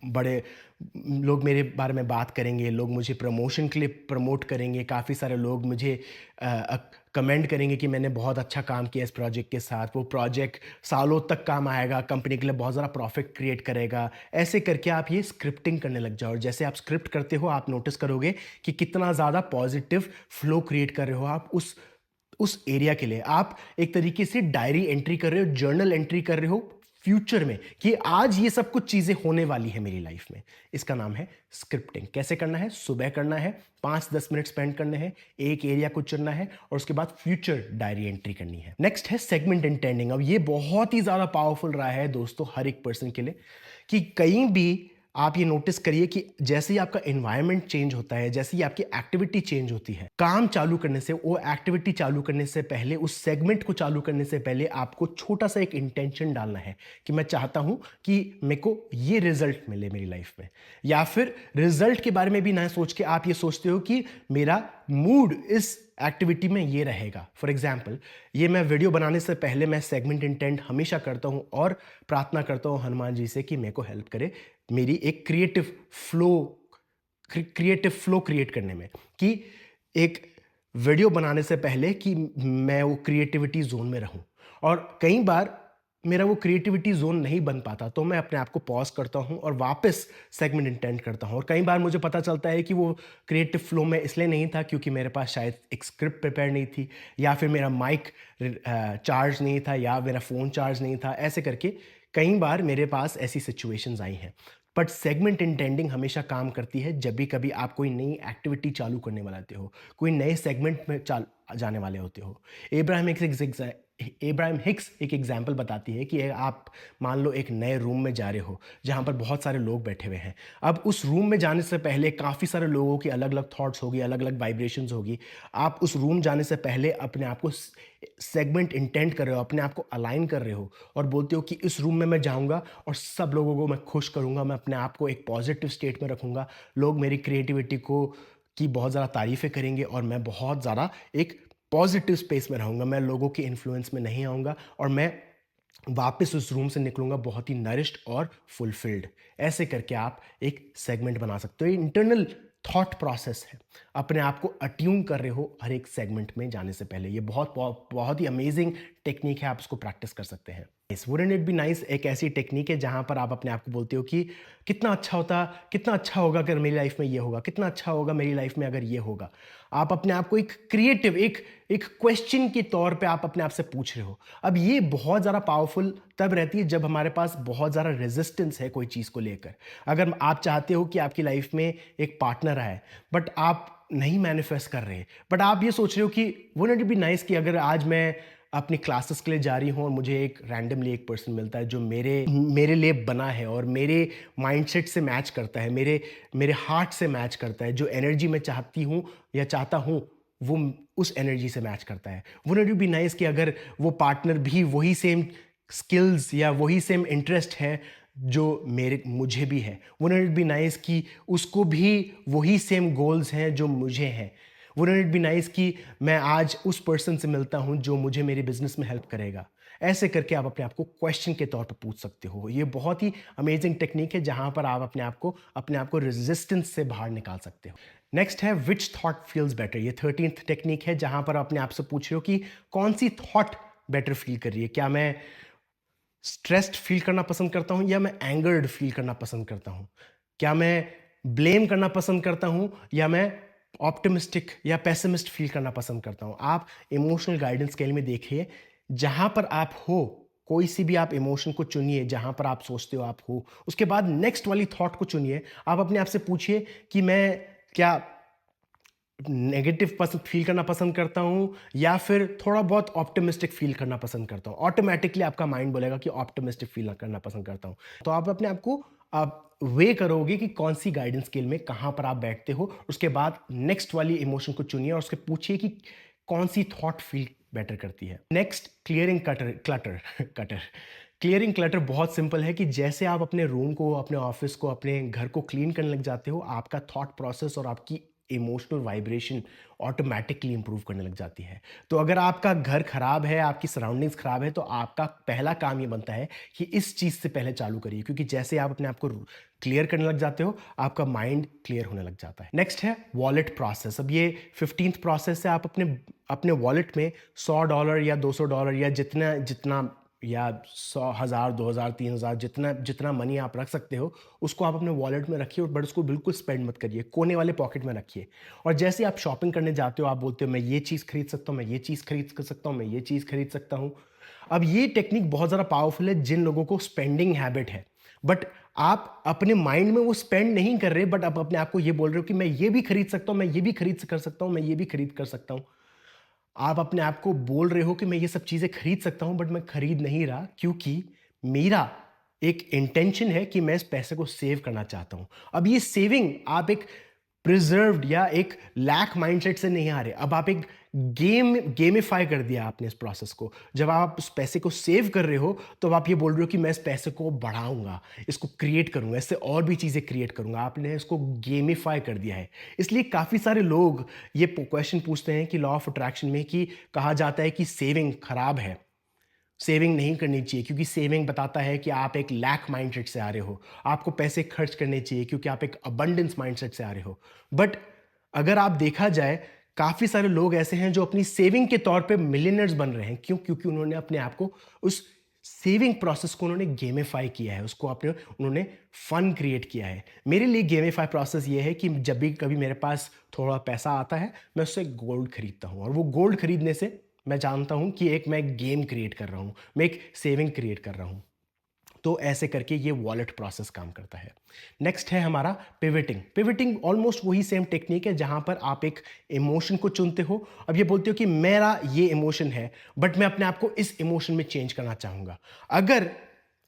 बड़े लोग मेरे बारे में बात करेंगे, लोग मुझे प्रमोशन के लिए प्रमोट करेंगे, काफ़ी सारे लोग मुझे कमेंट करेंगे कि मैंने बहुत अच्छा काम किया इस प्रोजेक्ट के साथ। वो प्रोजेक्ट सालों तक काम आएगा, कंपनी के लिए बहुत ज़्यादा प्रॉफिट क्रिएट करेगा। ऐसे करके आप ये स्क्रिप्टिंग करने लग जाओ और जैसे आप स्क्रिप्ट करते हो आप नोटिस करोगे कि कितना ज़्यादा पॉजिटिव फ्लो क्रिएट कर रहे हो आप उस एरिया के लिए। आप एक तरीके से डायरी एंट्री कर रहे हो, जर्नल एंट्री कर रहे हो फ्यूचर में कि आज ये सब कुछ चीज़ें होने वाली है मेरी लाइफ में। इसका नाम है स्क्रिप्टिंग। कैसे करना है? सुबह करना है, 5-10 मिनट स्पेंड करने हैं, एक एरिया को चुनना है और उसके बाद फ्यूचर डायरी एंट्री करनी है। नेक्स्ट है सेगमेंट इंटेंडिंग। अब ये बहुत ही ज़्यादा पावरफुल रहा है दोस्तों हर एक पर्सन के लिए कि कहीं भी आप ये नोटिस करिए कि जैसे ही आपका एनवायरनमेंट चेंज होता है, जैसे ही आपकी एक्टिविटी चेंज होती है, काम चालू करने से, वो एक्टिविटी चालू करने से पहले, उस सेगमेंट को चालू करने से पहले आपको छोटा सा एक इंटेंशन डालना है कि मैं चाहता हूं कि मेरे को ये रिजल्ट मिले मेरी लाइफ में। या फिर रिजल्ट के बारे में भी ना सोच के आप ये सोचते हो कि मेरा मूड इस एक्टिविटी में ये रहेगा। फॉर एग्जाम्पल, ये मैं वीडियो बनाने से पहले मैं सेगमेंट इंटेंट हमेशा करता हूँ और प्रार्थना करता हूँ हनुमान जी से कि मेरे को हेल्प करे मेरी एक क्रिएटिव फ्लो क्रिएट करने में, कि एक वीडियो बनाने से पहले कि मैं वो क्रिएटिविटी जोन में रहूं। और कई बार मेरा वो क्रिएटिविटी जोन नहीं बन पाता तो मैं अपने आप को पॉज करता हूं और वापस सेगमेंट इंटेंट करता हूं। और कई बार मुझे पता चलता है कि वो क्रिएटिव फ्लो में इसलिए नहीं था क्योंकि मेरे पास शायद एक स्क्रिप्ट प्रिपेयर नहीं थी, या फिर मेरा माइक चार्ज नहीं था, या मेरा फ़ोन चार्ज नहीं था। ऐसे करके कई बार मेरे पास ऐसी सिचुएशंस आई हैं। बट सेगमेंट इंटेंडिंग हमेशा काम करती है जब भी कभी आप कोई नई एक्टिविटी चालू करने वाले होते हो, कोई नए सेगमेंट में जाने वाले होते हो। एब्राहम हिक्स एक एग्जाम्पल बताती है कि आप मान लो एक नए रूम में जा रहे हो जहाँ पर बहुत सारे लोग बैठे हुए हैं। अब उस रूम में जाने से पहले काफ़ी सारे लोगों की अलग अलग थॉट्स होगी, अलग अलग वाइब्रेशंस होगी। आप उस रूम जाने से पहले अपने आप को सेगमेंट इंटेंट कर रहे हो, अपने आप को अलाइन कर रहे हो और बोलते हो कि इस रूम में मैं जाऊंगा और सब लोगों को मैं खुश करूंगा, मैं अपने आप को एक पॉजिटिव स्टेट में रखूंगा, लोग मेरी क्रिएटिविटी को की बहुत ज़्यादा तारीफ़ें करेंगे और मैं बहुत ज़्यादा एक पॉजिटिव स्पेस में रहूँगा, मैं लोगों के इन्फ्लुएंस में नहीं आऊँगा और मैं वापस उस रूम से निकलूँगा बहुत ही नरिश्ड और फुलफिल्ड। ऐसे करके आप एक सेगमेंट बना सकते हो। ये इंटरनल थॉट प्रोसेस है, अपने आप को अट्यून कर रहे हो हर एक सेगमेंट में जाने से पहले। ये बहुत ही अमेजिंग टेक्निक है, आप इसको प्रैक्टिस कर सकते हैं। Wouldn't it be nice? एक ऐसी टेक्निक है जहां पर आप अपने आप को बोलते हो कि कितना अच्छा होता, कितना अच्छा होगा अगर मेरी लाइफ में ये होगा, कितना अच्छा होगा मेरी लाइफ में अगर ये होगा। आप अपने आप को एक क्रिएटिव एक क्वेश्चन के तौर पे आप अपने आप से पूछ रहे हो। अब ये बहुत ज़्यादा पावरफुल तब रहती है जब हमारे पास बहुत ज़्यादा रेजिस्टेंस है कोई चीज़ को लेकर। अगर आप चाहते हो कि आपकी लाइफ में एक पार्टनर आए बट आप नहीं मैनिफेस्ट कर रहे, बट आप ये सोच रहे हो कि वुडंट इट बी नाइस कि अगर आज मैं अपनी क्लासेस के लिए जा रही हूँ और मुझे एक रैंडमली एक पर्सन मिलता है जो मेरे लिए बना है और मेरे माइंडसेट से मैच करता है, मेरे हार्ट से मैच करता है, जो एनर्जी मैं चाहती हूँ या चाहता हूँ वो उस एनर्जी से मैच करता है। वुडंट इट बी नाइस कि अगर वो पार्टनर भी वही सेम स्किल्स या वही सेम इंटरेस्ट है जो मुझे भी है। वुडंट इट बी नाइस कि उसको भी वही सेम गोल्स हैं जो मुझे हैं। वुडंट इट बी नाइस कि मैं आज उस पर्सन से मिलता हूं जो मुझे मेरे बिजनेस में हेल्प करेगा। ऐसे करके आप अपने आप को क्वेश्चन के तौर पर पूछ सकते हो। ये बहुत ही अमेजिंग टेक्निक है जहां पर आप अपने आप को रेजिस्टेंस से बाहर निकाल सकते हो। नेक्स्ट है विच थॉट फील्स बेटर। ये 13th टेक्निक है जहां पर अपने आप से पूछ रहे हो कि कौन सी थॉट बेटर फील कर रही है। क्या मैं स्ट्रेस्ड फील करना पसंद करता हूं या मैं एंगर्ड फील करना पसंद करता हूं? क्या मैं ब्लेम करना पसंद करता हूँ या मैं ऑप्टिमिस्टिक या पेसिमिस्ट फील करना पसंद करता हूँ। आप इमोशनल गाइडेंस स्केल में देखिए, जहाँ पर आप हो, कोई सी भी आप इमोशन को चुनिए जहाँ पर आप सोचते हो आप हो। उसके बाद नेक्स्ट वाली थॉट को चुनिए। आप अपने आप से पूछिए कि मैं क्या नेगेटिव पसंद फील करना पसंद करता हूँ या फिर थोड़ा बहुत ऑप्टिमिस्टिक फील करना पसंद करता हूँ। ऑटोमेटिकली आपका माइंड बोलेगा कि ऑप्टिमिस्टिक फील करना पसंद करता हूँ। तो आप अपने आप को आप वे करोगे कि कौन सी गाइडेंस स्केल में कहाँ पर आप बैठते हो। उसके बाद नेक्स्ट वाली इमोशन को चुनिए और उसके पूछिए कि कौन सी थॉट फील बेटर करती है। Next, clearing clutter cutter clearing clutter बहुत सिंपल है कि जैसे आप अपने रूम को, अपने ऑफिस को, अपने घर को क्लीन करने लग जाते हो, आपका थॉट प्रोसेस और आपकी इमोशनल वाइब्रेशन ऑटोमेटिकली इंप्रूव करने लग जाती है। तो अगर आपका घर खराब है, आपकी सराउंडिंग्स खराब है, तो आपका पहला काम ये बनता है कि इस चीज़ से पहले चालू करिए, क्योंकि जैसे आप अपने आप को क्लियर करने लग जाते हो, आपका माइंड क्लियर होने लग जाता है। नेक्स्ट है वॉलेट प्रोसेस। अब ये 15th प्रोसेस है। आप अपने अपने वॉलेट में $100 या $200 या जितना जितना या 100,000, 2,000, 3,000 जितना जितना मनी आप रख सकते हो, उसको आप अपने वॉलेट में रखिए, बट उसको बिल्कुल स्पेंड मत करिए, कोने वाले पॉकेट में रखिए। और जैसे आप शॉपिंग करने जाते हो, आप बोलते हो मैं ये चीज़ खरीद सकता हूँ, मैं ये चीज़ खरीद कर सकता हूँ, मैं ये चीज़ खरीद सकता हूँ। अब ये टेक्निक बहुत ज़्यादा पावरफुल है जिन लोगों को स्पेंडिंग हैबिट है, बट आप अपने माइंड में वो स्पेंड नहीं कर रहे, बट आप अपने आप को ये बोल रहे हो कि मैं ये भी खरीद सकता हूँ, मैं ये भी खरीद कर सकता हूँ, मैं ये भी खरीद कर सकता हूँ। आप अपने आप को बोल रहे हो कि मैं ये सब चीज़ें खरीद सकता हूँ, बट मैं खरीद नहीं रहा, क्योंकि मेरा एक इंटेंशन है कि मैं इस पैसे को सेव करना चाहता हूँ। अब ये सेविंग आप एक प्रिजर्व्ड या एक लैक माइंडसेट से नहीं आ रहे। अब आप एक गेमिफाई कर दिया आपने इस प्रोसेस को। जब आप उस पैसे को सेव कर रहे हो, तो आप ये बोल रहे हो कि मैं इस पैसे को बढ़ाऊंगा, इसको क्रिएट करूंगा, इससे और भी चीज़ें क्रिएट करूंगा। आपने इसको गेमिफाई कर दिया है। इसलिए काफ़ी सारे लोग ये क्वेश्चन पूछते हैं कि लॉ ऑफ अट्रैक्शन में कि कहा जाता है कि सेविंग खराब है, सेविंग नहीं करनी चाहिए, क्योंकि सेविंग बताता है कि आप एक लैक माइंडसेट से आ रहे हो। आपको पैसे खर्च करने चाहिए क्योंकि आप एक अबंडेंस माइंडसेट से आ रहे हो। बट अगर आप देखा जाए, काफ़ी सारे लोग ऐसे हैं जो अपनी सेविंग के तौर पे मिलियनर्स बन रहे हैं। क्यों? क्योंकि उन्होंने अपने आप को उस सेविंग प्रोसेस को उन्होंने गेमिफाई किया है, उसको अपने उन्होंने फन क्रिएट किया है। मेरे लिए गेमिफाई प्रोसेस ये है कि जब भी कभी मेरे पास थोड़ा पैसा आता है, मैं उससे गोल्ड खरीदता हूँ, और वो गोल्ड खरीदने से मैं जानता हूँ कि एक मैं गेम क्रिएट कर रहा हूँ, मैं एक सेविंग क्रिएट कर रहा हूँ। तो ऐसे करके ये वॉलेट प्रोसेस काम करता है। नेक्स्ट है हमारा पिवटिंग। पिवटिंग ऑलमोस्ट वही सेम टेक्निक है जहां पर आप एक इमोशन को चुनते हो। अब ये बोलते हो कि मेरा ये इमोशन है, बट मैं अपने आप को इस इमोशन में चेंज करना चाहूंगा। अगर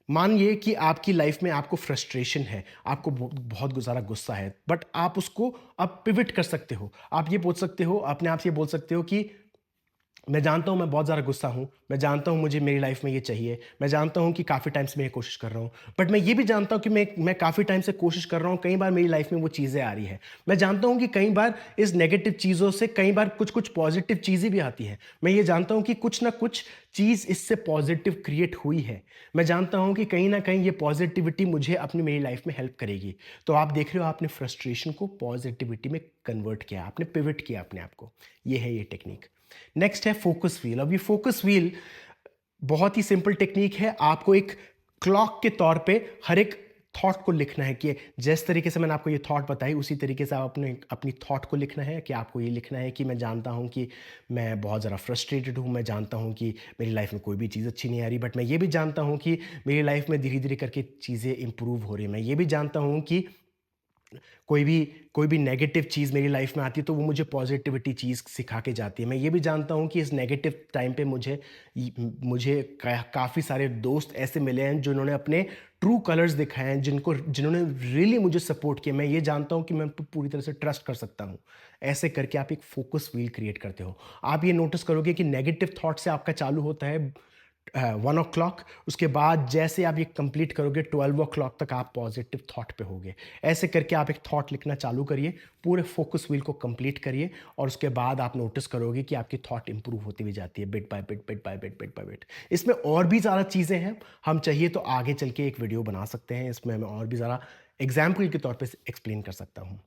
मानिए कि आपकी लाइफ में आपको फ्रस्ट्रेशन है, आपको बहुत ज़्यादा गुस्सा है, बट आप उसको आप पिवट कर सकते हो। आप ये बोल सकते हो, अपने आप से ये बोल सकते हो कि मैं जानता हूँ मैं बहुत ज़्यादा गुस्सा हूँ, मैं जानता हूँ मुझे मेरी लाइफ में ये चाहिए, मैं जानता हूँ कि काफ़ी टाइम से मैं ये कोशिश कर रहा हूँ, बट मैं ये भी जानता हूँ कि मैं काफ़ी टाइम से कोशिश कर रहा हूँ, कई बार मेरी लाइफ में वो चीज़ें आ रही है। मैं जानता हूँ कि कई बार इस नेगेटिव चीज़ों से कई बार कुछ कुछ पॉजिटिव चीज़ें भी आती हैं। मैं ये जानता हूँ कि कुछ ना कुछ चीज़ इससे पॉजिटिव क्रिएट हुई है। मैं जानता हूँ कि कहीं ना कहीं ये पॉजिटिविटी मुझे अपनी मेरी लाइफ में हेल्प करेगी। तो आप देख रहे हो, आपने फ्रस्ट्रेशन को पॉजिटिविटी में कन्वर्ट किया, आपने पिवट किया अपने आप को। ये है ये टेक्निक। नेक्स्ट है फोकस व्हील। अब ये फोकस व्हील बहुत ही सिंपल टेक्निक है। आपको एक क्लॉक के तौर पे हर एक थॉट को लिखना है कि जिस तरीके से मैंने आपको ये थॉट बताई, उसी तरीके से आप अपनी थॉट को लिखना है कि आपको ये लिखना है कि मैं जानता हूँ कि मैं बहुत ज़्यादा फ्रस्ट्रेटेड हूँ, मैं जानता हूँ कि मेरी लाइफ में कोई भी चीज़ अच्छी नहीं आ रही, बट मैं ये भी जानता हूँ कि मेरी लाइफ में धीरे धीरे करके चीज़ें इंप्रूव हो रही हैं। मैं ये भी जानता हूँ कि कोई भी कोई भी नेगेटिव चीज़ मेरी लाइफ में आती है तो वो मुझे पॉजिटिविटी चीज़ सिखा के जाती है। मैं ये भी जानता हूँ कि इस नेगेटिव टाइम पे मुझे काफ़ी सारे दोस्त ऐसे मिले हैं जिन्होंने अपने ट्रू कलर्स दिखाए हैं, जिन्होंने रियली मुझे सपोर्ट किया। मैं ये जानता हूँ कि मैं पूरी तरह से ट्रस्ट कर सकता हूँ। ऐसे करके आप एक फोकस व्हील क्रिएट करते हो। आप ये नोटिस करोगे कि नेगेटिव थॉट से आपका चालू होता है 1 o'clock, उसके बाद जैसे आप ये कंप्लीट करोगे 12 o'clock तक आप पॉजिटिव थॉट पे होगे। ऐसे करके आप एक थॉट लिखना चालू करिए, पूरे फोकस व्हील को कंप्लीट करिए, और उसके बाद आप नोटिस करोगे कि आपकी थॉट इंप्रूव होती हुई जाती है, bit by bit, bit by bit, bit by bit. इसमें और भी ज़्यादा चीज़ें हैं, हम चाहिए तो आगे चल के एक वीडियो बना सकते हैं, इसमें मैं और भी ज़्यादा एग्जाम्पल के तौर पर एक्सप्लेन कर सकता हूँ।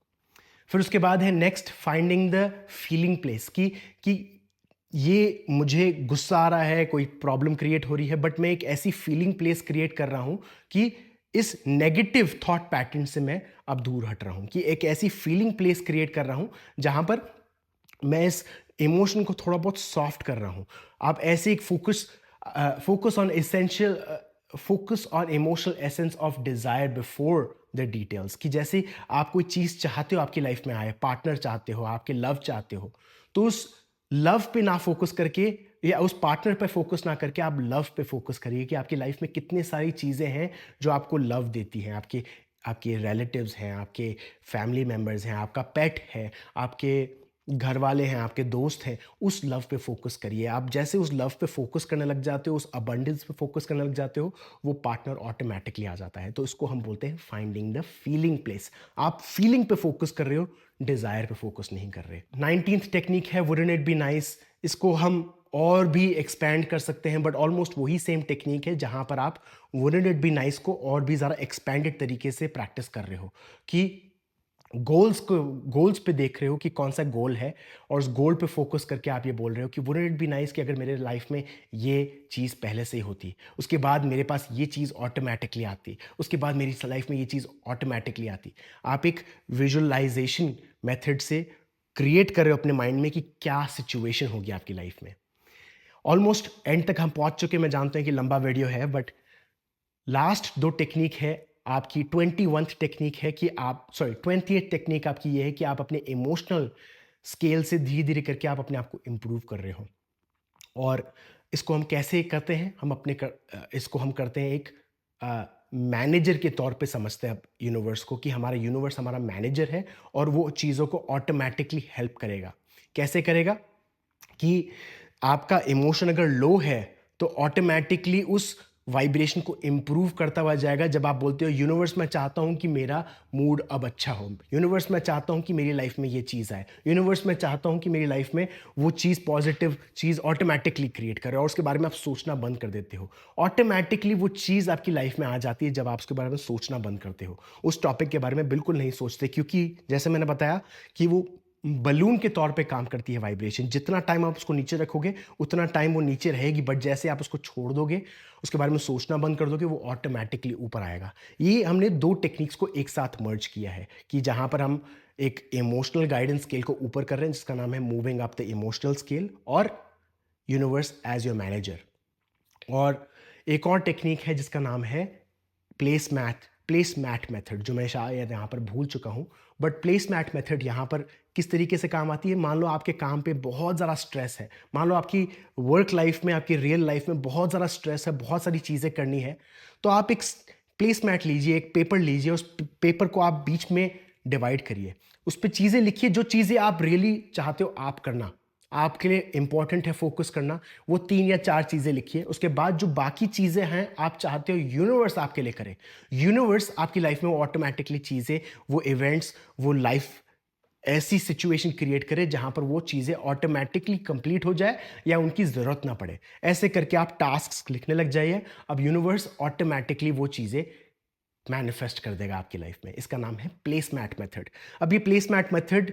फिर उसके बाद है next, finding the feeling place. कि ये मुझे गुस्सा आ रहा है, कोई प्रॉब्लम क्रिएट हो रही है, बट मैं एक ऐसी फीलिंग प्लेस क्रिएट कर रहा हूँ कि इस नेगेटिव थॉट पैटर्न से मैं अब दूर हट रहा हूँ, कि एक ऐसी फीलिंग प्लेस क्रिएट कर रहा हूँ जहाँ पर मैं इस इमोशन को थोड़ा बहुत सॉफ्ट कर रहा हूँ। आप ऐसे एक focus on emotional essence of desire before the details, कि जैसे आप कोई चीज़ चाहते हो आपकी लाइफ में आए, पार्टनर चाहते हो, आपके लव चाहते हो, तो उस लव पे ना फोकस करके या उस पार्टनर पे फोकस ना करके आप लव पे फोकस करिए, कि आपकी लाइफ में कितनी सारी चीज़ें हैं जो आपको लव देती हैं। आपके आपके रिलेटिव्स हैं, आपके फैमिली मेम्बर्स हैं, आपका पेट है, आपके घर वाले हैं, आपके दोस्त हैं। उस लव पे फोकस करिए। आप जैसे उस लव पे फोकस करने लग जाते हो, उस अबंडेंस पे फोकस करने लग जाते हो, वो पार्टनर ऑटोमेटिकली आ जाता है। तो इसको हम बोलते हैं फाइंडिंग द फीलिंग प्लेस। आप फीलिंग पे फोकस कर रहे हो, डिजायर पे फोकस नहीं कर रहे। 19th टेक्निक है वुडंट इट बी नाइस। इसको हम और भी एक्सपैंड कर सकते हैं, बट ऑलमोस्ट वही सेम टेक्निक है जहां पर आप वुडंट इट बी नाइस को और भी ज़्यादा एक्सपैंडेड तरीके से प्रैक्टिस कर रहे हो, कि गोल्स पे देख रहे हो कि कौन सा गोल है, और उस गोल पे फोकस करके आप ये बोल रहे हो कि वुडंट इट बी नाइस कि अगर मेरे लाइफ में ये चीज़ पहले से ही होती, उसके बाद मेरे पास ये चीज़ ऑटोमेटिकली आती, उसके बाद मेरी लाइफ में ये चीज़ ऑटोमेटिकली आती। आप एक विजुअलाइजेशन मेथड से क्रिएट कर रहे हो अपने माइंड में कि क्या सिचुएशन होगी आपकी लाइफ में। ऑलमोस्ट एंड तक हम पहुंच चुके हैं, मैं जानता हूं कि लंबा वीडियो है, बट लास्ट दो टेक्निक है आपकी। 21th टेक्निक है कि आप 20th टेक्निक आपकी ये है कि आप अपने इमोशनल स्केल से धीरे धीरे करके आप अपने आप को इम्प्रूव कर रहे हो। और इसको हम कैसे करते हैं, इसको हम करते हैं एक मैनेजर के तौर पे समझते हैं यूनिवर्स को, कि हमारा यूनिवर्स हमारा मैनेजर है और वो चीज़ों को ऑटोमेटिकली हेल्प करेगा। कैसे करेगा? कि आपका इमोशन अगर लो है तो ऑटोमेटिकली उस वाइब्रेशन को इम्प्रूव करता हुआ जाएगा। जब आप बोलते हो यूनिवर्स मैं चाहता हूँ कि मेरा मूड अब अच्छा हो, यूनिवर्स मैं चाहता हूँ कि मेरी लाइफ में ये चीज़ आए, यूनिवर्स मैं चाहता हूँ कि मेरी लाइफ में वो चीज़ पॉजिटिव चीज़ ऑटोमेटिकली क्रिएट करे, और उसके बारे में आप सोचना बंद कर देते हो। ऑटोमेटिकली वो चीज़ आपकी लाइफ में आ जाती है जब आप उसके बारे में सोचना बंद करते हो। उस टॉपिक के बारे में बिल्कुल नहीं सोचते, क्योंकि जैसे मैंने बताया कि वो बलून के तौर पे काम करती है वाइब्रेशन। जितना टाइम आप उसको नीचे रखोगे उतना टाइम वो नीचे रहेगी, बट जैसे आप उसको छोड़ दोगे, उसके बारे में सोचना बंद कर दोगे, वो ऑटोमेटिकली ऊपर आएगा। ये हमने दो टेक्निक्स को एक साथ मर्ज किया है, कि जहां पर हम एक इमोशनल गाइडेंस स्केल को ऊपर कर रहे हैं जिसका नाम है moving up the emotional scale, और यूनिवर्स एज योर मैनेजर। और एक और टेक्निक है जिसका नाम है प्लेस मैट मेथड, जो मैं शायद यहाँ पर भूल चुका हूँ। बट प्लेस मैट मेथड यहाँ पर किस तरीके से काम आती है? मान लो आपके काम पे बहुत ज़्यादा स्ट्रेस है, मान लो आपकी वर्क लाइफ में, आपकी रियल लाइफ में बहुत ज़्यादा स्ट्रेस है, बहुत सारी चीज़ें करनी है, तो आप एक प्लेस मैट लीजिए, एक पेपर लीजिए, उस पेपर को आप बीच में डिवाइड करिए, उस पर चीज़ें लिखिए जो चीज़ें आप रियली चाहते हो आप करना, आपके लिए इंपॉर्टेंट है फोकस करना, वो 3 या 4 चीज़ें लिखिए। उसके बाद जो बाकी चीज़ें हैं आप चाहते हो यूनिवर्स आपके लिए करे, यूनिवर्स आपकी लाइफ में वो ऑटोमेटिकली चीज़ें, वो इवेंट्स, वो लाइफ ऐसी सिचुएशन क्रिएट करे जहां पर वो चीज़ें ऑटोमेटिकली कंप्लीट हो जाए या उनकी ज़रूरत ना पड़े। ऐसे करके आप टास्क लिखने लग जाइए, अब यूनिवर्स ऑटोमेटिकली वो चीज़ें मैनिफेस्ट कर देगा आपकी लाइफ में। इसका नाम है प्लेस मैट मेथड। अब ये प्लेस मैट मेथड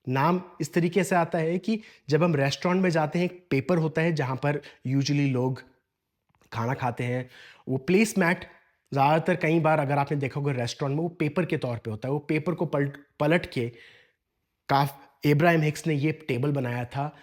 नाम इस तरीके से आता है कि जब हम रेस्टोरेंट में जाते हैं, एक पेपर होता है जहां पर यूजुअली लोग खाना खाते हैं। वो प्लेस मैट ज़्यादातर कई बार अगर आपने देखा होगा रेस्टोरेंट में, वो पेपर के तौर पे होता है। वो पेपर को पलट के इब्राहिम हिक्स ने ये टेबल बनाया था,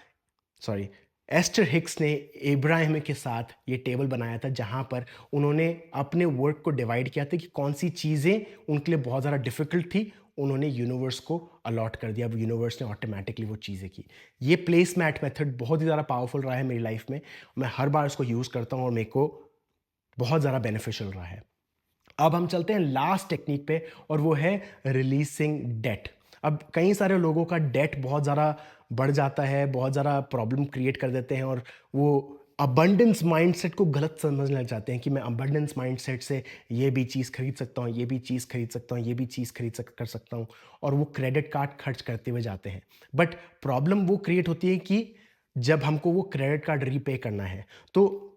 सॉरी, एस्टर हिक्स ने इब्राहिम के साथ ये टेबल बनाया था, जहां पर उन्होंने अपने वर्क को डिवाइड किया था कि कौन सी चीज़ें उनके लिए बहुत ज़्यादा डिफिकल्ट थी, उन्होंने यूनिवर्स को अलॉट कर दिया, अब यूनिवर्स ने ऑटोमेटिकली वो चीज़ें की। ये प्लेस मैट मेथड बहुत ही ज़्यादा पावरफुल रहा है मेरी लाइफ में, मैं हर बार इसको यूज़ करता हूँ और मेरे को बहुत ज़्यादा बेनिफिशियल रहा है। अब हम चलते हैं लास्ट टेक्निक पे, और वो है रिलीजिंग डेट। अब कई सारे लोगों का डेट बहुत ज़्यादा बढ़ जाता है, बहुत ज़्यादा प्रॉब्लम क्रिएट कर देते हैं, और वो अबंडेंस माइंडसेट को गलत समझने लग जाते हैं कि मैं अबंडेंस माइंडसेट से ये भी चीज़ खरीद सकता हूँ, ये भी चीज़ खरीद सकता हूँ, ये भी चीज़ कर सकता हूँ, और वो क्रेडिट कार्ड खर्च करते हुए जाते हैं। बट प्रॉब्लम वो क्रिएट होती है कि जब हमको वो क्रेडिट कार्ड रीपे करना है, तो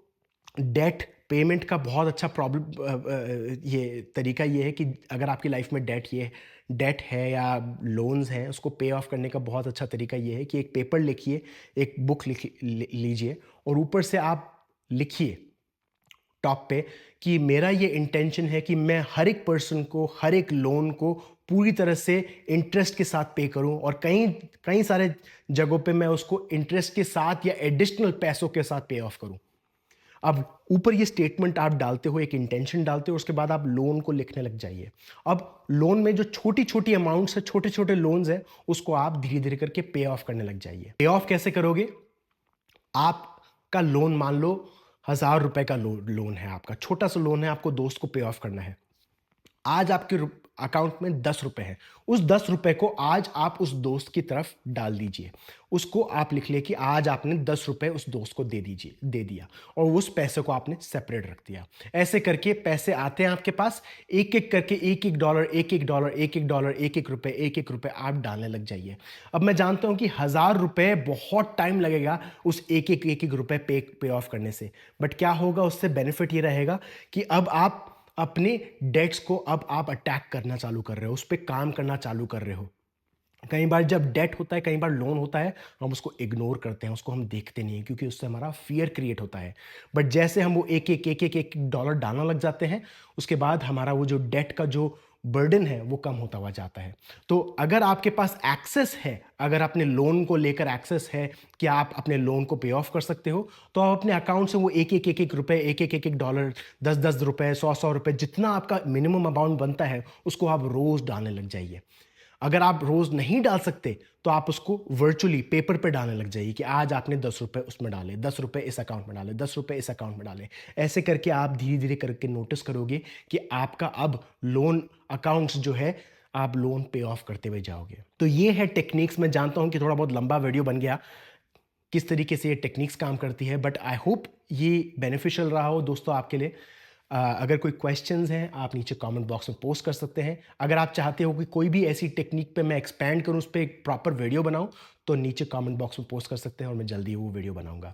डेट पेमेंट का बहुत अच्छा ये तरीका ये है कि अगर आपकी लाइफ में डेट है या लोन्स हैं, उसको पे ऑफ करने का बहुत अच्छा तरीका ये है कि एक पेपर लिखिए, एक बुक लीजिए, और ऊपर से आप लिखिए टॉप पे कि मेरा ये इंटेंशन है कि मैं हर एक पर्सन को, हर एक लोन को पूरी तरह से इंटरेस्ट के साथ पे करूं, और कई कई सारे जगहों पे मैं उसको इंटरेस्ट के साथ या एडिशनल पैसों के साथ पे ऑफ करूं। अब ऊपर ये स्टेटमेंट आप डालते हो, एक इंटेंशन डालते हो, उसके बाद आप लोन को लिखने लग जाइए। अब लोन में जो छोटी छोटी अमाउंट्स है, छोटे छोटे लोन्स है, उसको आप धीरे धीरे करके पे ऑफ करने लग जाइए। पे ऑफ कैसे करोगे? आपका लोन मान लो 1,000 रुपए का लोन है, आपका छोटा सा लोन है, आपको दोस्त को पे ऑफ करना है। आज आपके अकाउंट में 10 रुपए हैं। उस 10 रुपए को आज आप उस दोस्त की तरफ डाल दीजिए। उसको आप लिख ले कि आज आपने 10 रुपए उस दोस्त को दे दिया, और उस पैसे को आपने सेपरेट रख दिया। ऐसे करके पैसे आते हैं आपके पास, एक एक करके $1 $1 $1 1 रुपए आप डालने लग जाइए। अब मैं जानता हूं कि 1,000 रुपए बहुत टाइम लगेगा उस एक एक रुपए पे ऑफ करने से, बट क्या होगा उससे? बेनिफिट ये रहेगा कि अब आप अपने डेट्स को अब आप अटैक करना चालू कर रहे हो, उस पे काम करना चालू कर रहे हो। कई बार जब डेट होता है, कई बार लोन होता है, हम उसको इग्नोर करते हैं, उसको हम देखते नहीं हैं, क्योंकि उससे हमारा फियर क्रिएट होता है। बट जैसे हम वो एक डॉलर डालना लग जाते हैं, उसके बाद हमारा वो जो डेट का जो बर्डन है वो कम होता हुआ जाता है। तो अगर आपके पास एक्सेस है, अगर अपने लोन को लेकर एक्सेस है कि आप अपने लोन को पे ऑफ कर सकते हो, तो आप अपने अकाउंट से वो एक एक रुपए, एक एक डॉलर, 10 रुपए, 100 रुपए, जितना आपका मिनिमम अमाउंट बनता है, उसको आप रोज डालने लग जाइए। अगर आप रोज नहीं डाल सकते, तो आप उसको वर्चुअली पेपर पे डालने लग जाइए कि आज आपने 10 रुपए उसमें डाले, 10 रुपए इस अकाउंट में डाले, 10 रुपए इस अकाउंट में डाले। ऐसे करके आप धीरे धीरे करके नोटिस करोगे कि आपका अब लोन अकाउंट्स जो है, आप लोन पे ऑफ करते हुए जाओगे। तो ये है टेक्निक्स। मैं जानता हूं कि थोड़ा बहुत लंबा वीडियो बन गया, किस तरीके से ये टेक्निक्स काम करती है, बट आई होप ये बेनिफिशियल रहा हो दोस्तों आपके लिए। अगर कोई क्वेश्चंस हैं, आप नीचे कमेंट बॉक्स में पोस्ट कर सकते हैं। अगर आप चाहते हो कि कोई भी ऐसी टेक्निक पे मैं एक्सपैंड करूं, उस पर एक प्रॉपर वीडियो बनाऊं, तो नीचे कमेंट बॉक्स में पोस्ट कर सकते हैं, और मैं जल्दी वो वीडियो बनाऊंगा।